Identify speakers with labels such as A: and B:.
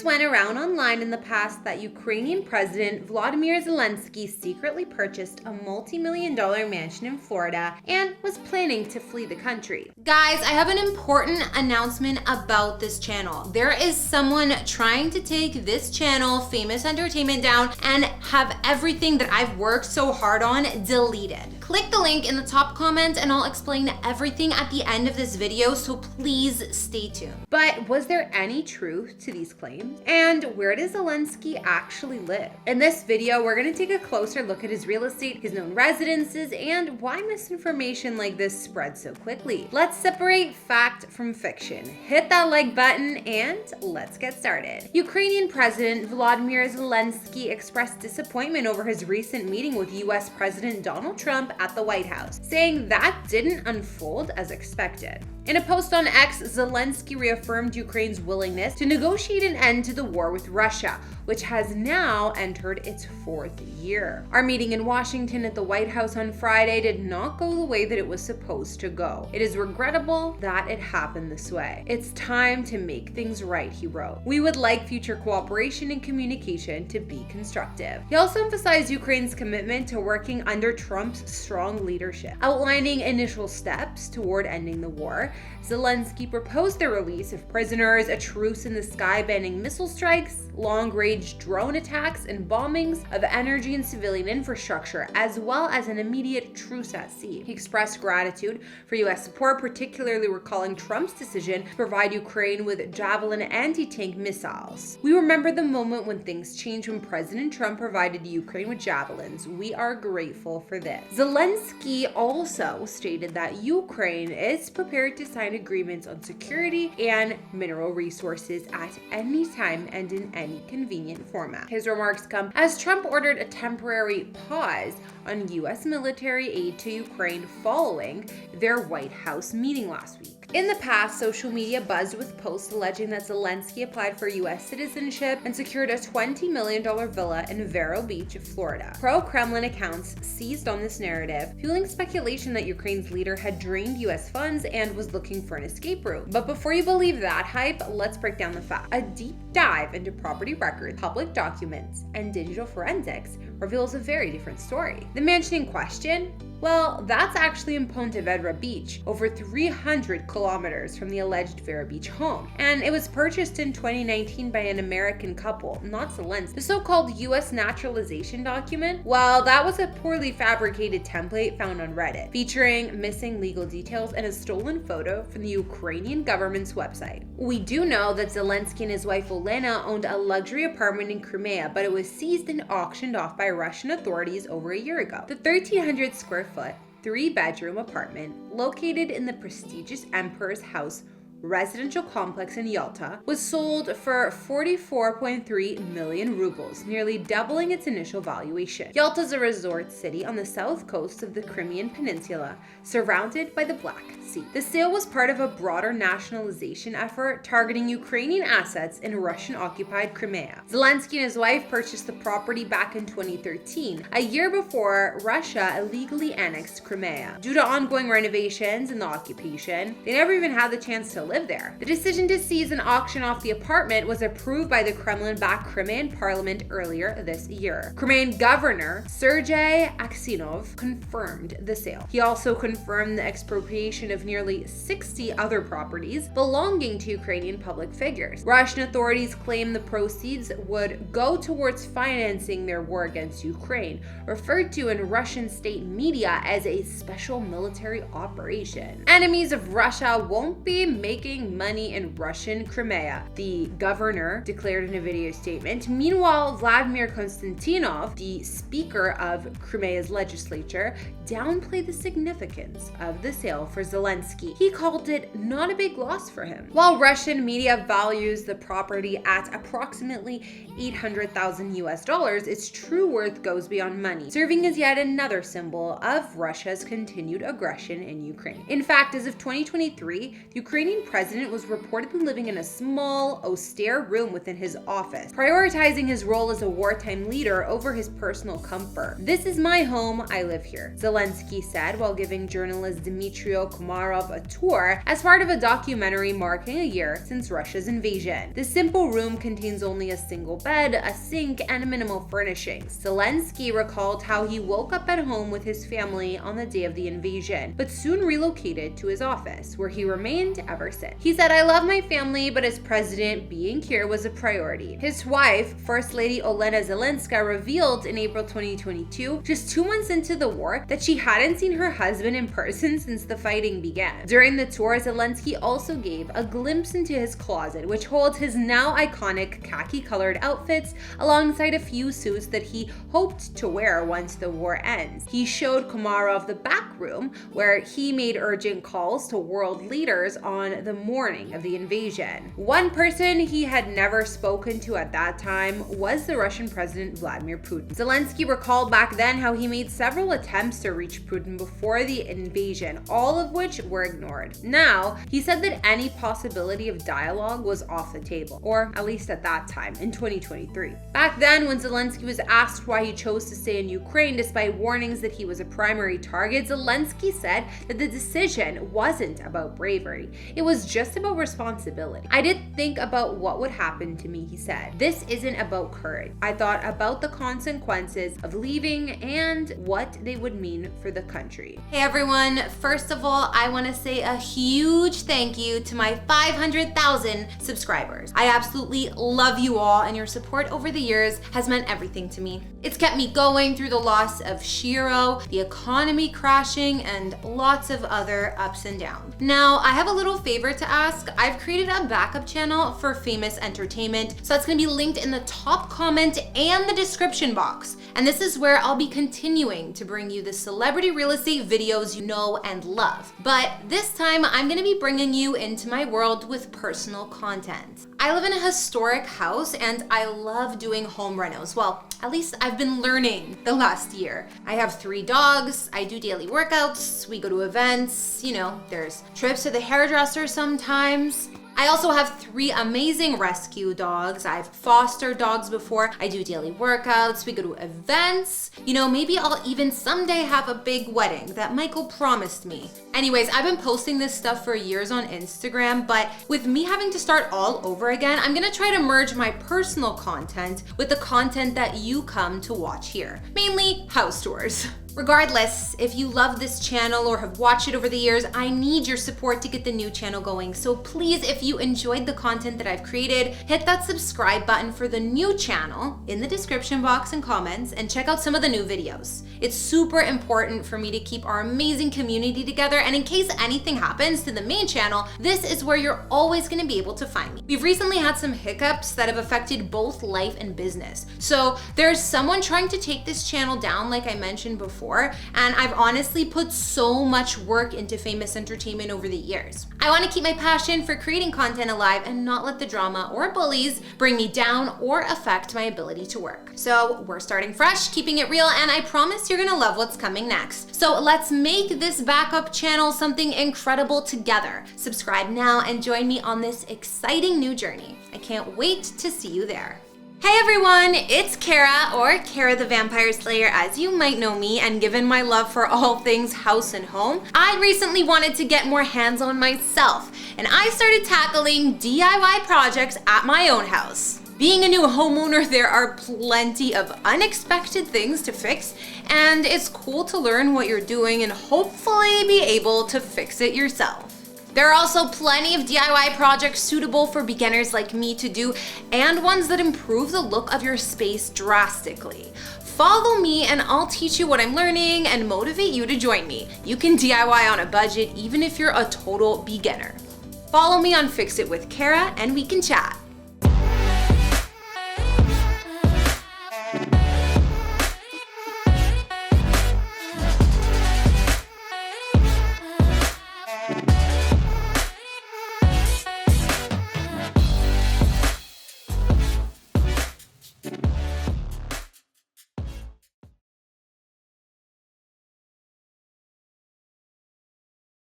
A: Rumors went around online in the past that Ukrainian President Volodymyr Zelenskyy secretly purchased a multi-million-dollar mansion in Florida and was planning to flee the country. Guys, I have an important announcement about this channel. There is someone trying to take this channel, Famous Entertainment, down and have everything that I've worked so hard on deleted. Click the link in the top comment and I'll explain everything at the end of this video, so please stay tuned. But was there any truth to these claims? And where does Zelenskyy actually live? In this video, we're gonna take a closer look at his real estate, his known residences, and why misinformation like this spreads so quickly. Let's separate fact from fiction. Hit that like button and let's get started. Ukrainian President Volodymyr Zelenskyy expressed disappointment over his recent meeting with US President Donald Trump at the White House, saying that didn't unfold as expected. In a post on X, Zelenskyy reaffirmed Ukraine's willingness to negotiate an end to the war with Russia, which has now entered its 4th year. Our meeting in Washington at the White House on Friday did not go the way that it was supposed to go. It is regrettable that it happened this way. It's time to make things right, he wrote. We would like future cooperation and communication to be constructive. He also emphasized Ukraine's commitment to working under Trump's strong leadership. Outlining initial steps toward ending the war, Zelenskyy proposed the release of prisoners, a truce in the sky banning missile strikes, long-range drone attacks, and bombings of energy and civilian infrastructure, as well as an immediate truce at sea. He expressed gratitude for U.S. support, particularly recalling Trump's decision to provide Ukraine with Javelin anti-tank missiles. We remember the moment when things changed when President Trump provided Ukraine with Javelins. We are grateful for this. Zelenskyy also stated that Ukraine is prepared to sign agreements on security and mineral resources at any time and in any convenient format. His remarks come as Trump ordered a temporary pause on U.S. military aid to Ukraine following their White House meeting last week. In the past, social media buzzed with posts alleging that Zelenskyy applied for U.S. citizenship and secured a $20 million villa in Vero Beach, Florida. Pro-Kremlin accounts seized on this narrative, fueling speculation that Ukraine's leader had drained U.S. funds and was looking for an escape route. But before you believe that hype, let's break down the facts. A deep dive into property records, public documents, and digital forensics reveals a very different story. The mansion in question? Well, that's actually in Ponte Vedra Beach, over 300 kilometers from the alleged Vero Beach home. And it was purchased in 2019 by an American couple, not Zelenskyy. The so-called U.S. naturalization document? Well, that was a poorly fabricated template found on Reddit, featuring missing legal details and a stolen photo from the Ukrainian government's website. We do know that Zelenskyy and his wife Olena owned a luxury apartment in Crimea, but it was seized and auctioned off by Russian authorities over a year ago. The 1,300 square foot, 3-bedroom apartment located in the prestigious Emperor's House residential complex in Yalta was sold for 44.3 million rubles, nearly doubling its initial valuation. Yalta is a resort city on the south coast of the Crimean Peninsula, surrounded by the Black Sea. The sale was part of a broader nationalization effort targeting Ukrainian assets in Russian-occupied Crimea. Zelenskyy and his wife purchased the property back in 2013, a year before Russia illegally annexed Crimea. Due to ongoing renovations and the occupation, they never even had the chance to live there. The decision to seize and auction off the apartment was approved by the Kremlin-backed Crimean parliament earlier this year. Crimean Governor Sergei Aksyonov confirmed the sale. He also confirmed the expropriation of nearly 60 other properties belonging to Ukrainian public figures. Russian authorities claim the proceeds would go towards financing their war against Ukraine, referred to in Russian state media as a special military operation. Enemies of Russia won't be making money in Russian Crimea, the governor declared in a video statement. Meanwhile, Vladimir Konstantinov, the speaker of Crimea's legislature, downplayed the significance of the sale for Zelenskyy. He called it not a big loss for him. While Russian media values the property at approximately $800,000 US, its true worth goes beyond money, serving as yet another symbol of Russia's continued aggression in Ukraine. In fact, as of 2023, the Ukrainian president was reportedly living in a small, austere room within his office, prioritizing his role as a wartime leader over his personal comfort. "This is my home, I live here," Zelenskyy said while giving journalist Dmitry Komarov a tour as part of a documentary marking a year since Russia's invasion. The simple room contains only a single bed, a sink, and minimal furnishings. Zelenskyy recalled how he woke up at home with his family on the day of the invasion, but soon relocated to his office, where he remained ever since. He said, "I love my family, but as president, being here was a priority." His wife, First Lady Olena Zelenska, revealed in April 2022, just 2 months into the war, that she hadn't seen her husband in person since the fighting began. During the tour, Zelenskyy also gave a glimpse into his closet, which holds his now iconic khaki-colored outfits alongside a few suits that he hoped to wear once the war ends. He showed Komarov the back room, where he made urgent calls to world leaders on the morning of the invasion. One person he had never spoken to at that time was the Russian President Vladimir Putin. Zelenskyy recalled back then how he made several attempts to reach Putin before the invasion, all of which were ignored. Now, he said that any possibility of dialogue was off the table, or at least at that time, in 2023. Back then, when Zelenskyy was asked why he chose to stay in Ukraine despite warnings that he was a primary target, Zelenskyy said that the decision wasn't about bravery. It was just about responsibility. "I did think about what would happen to me," he said. "This isn't about courage. I thought about the consequences of leaving and what they would mean for the country." Hey everyone, first of all, I want to say a huge thank you to my 500,000 subscribers. I absolutely love you all, and your support over the years has meant everything to me. It's kept me going through the loss of Shiro, the economy crashing, and lots of other ups and downs. Now, I have a little favor to ask. I've created a backup channel for Famous Entertainment, so that's gonna be linked in the top comment and the description box. And this is where I'll be continuing to bring you the celebrity real estate videos you know and love. But this time, I'm gonna be bringing you into my world with personal content. I live in a historic house and I love doing home renos. Well, at least I've been learning the last year. I have 3 dogs, I do daily workouts, we go to events, there's trips to the hairdresser sometimes. I also have 3 amazing rescue dogs. I've fostered dogs before. I do daily workouts. We go to events. Maybe I'll even someday have a big wedding that Michael promised me. Anyways, I've been posting this stuff for years on Instagram, but with me having to start all over again, I'm gonna try to merge my personal content with the content that you come to watch here. Mainly house tours. Regardless, if you love this channel or have watched it over the years, I need your support to get the new channel going. So please, if you enjoyed the content that I've created, hit that subscribe button for the new channel in the description box and comments, and check out some of the new videos. It's super important for me to keep our amazing community together, and in case anything happens to the main channel, this is where you're always gonna be able to find me. We've recently had some hiccups that have affected both life and business. So there's someone trying to take this channel down, like I mentioned before, and I've honestly put so much work into Famous Entertainment over the years. I want to keep my passion for creating content alive and not let the drama or bullies bring me down or affect my ability to work. So we're starting fresh, keeping it real, and I promise you're gonna love what's coming next. So let's make this backup channel something incredible together. Subscribe now and join me on this exciting new journey. I can't wait to see you there. Hey everyone, it's Kara, or Kara the Vampire Slayer as you might know me, and given my love for all things house and home, I recently wanted to get more hands-on myself, and I started tackling DIY projects at my own house. Being a new homeowner, there are plenty of unexpected things to fix, and it's cool to learn what you're doing and hopefully be able to fix it yourself. There are also plenty of DIY projects suitable for beginners like me to do, and ones that improve the look of your space drastically. Follow me and I'll teach you what I'm learning and motivate you to join me. You can DIY on a budget even if you're a total beginner. Follow me on Fix It with Kara and we can chat.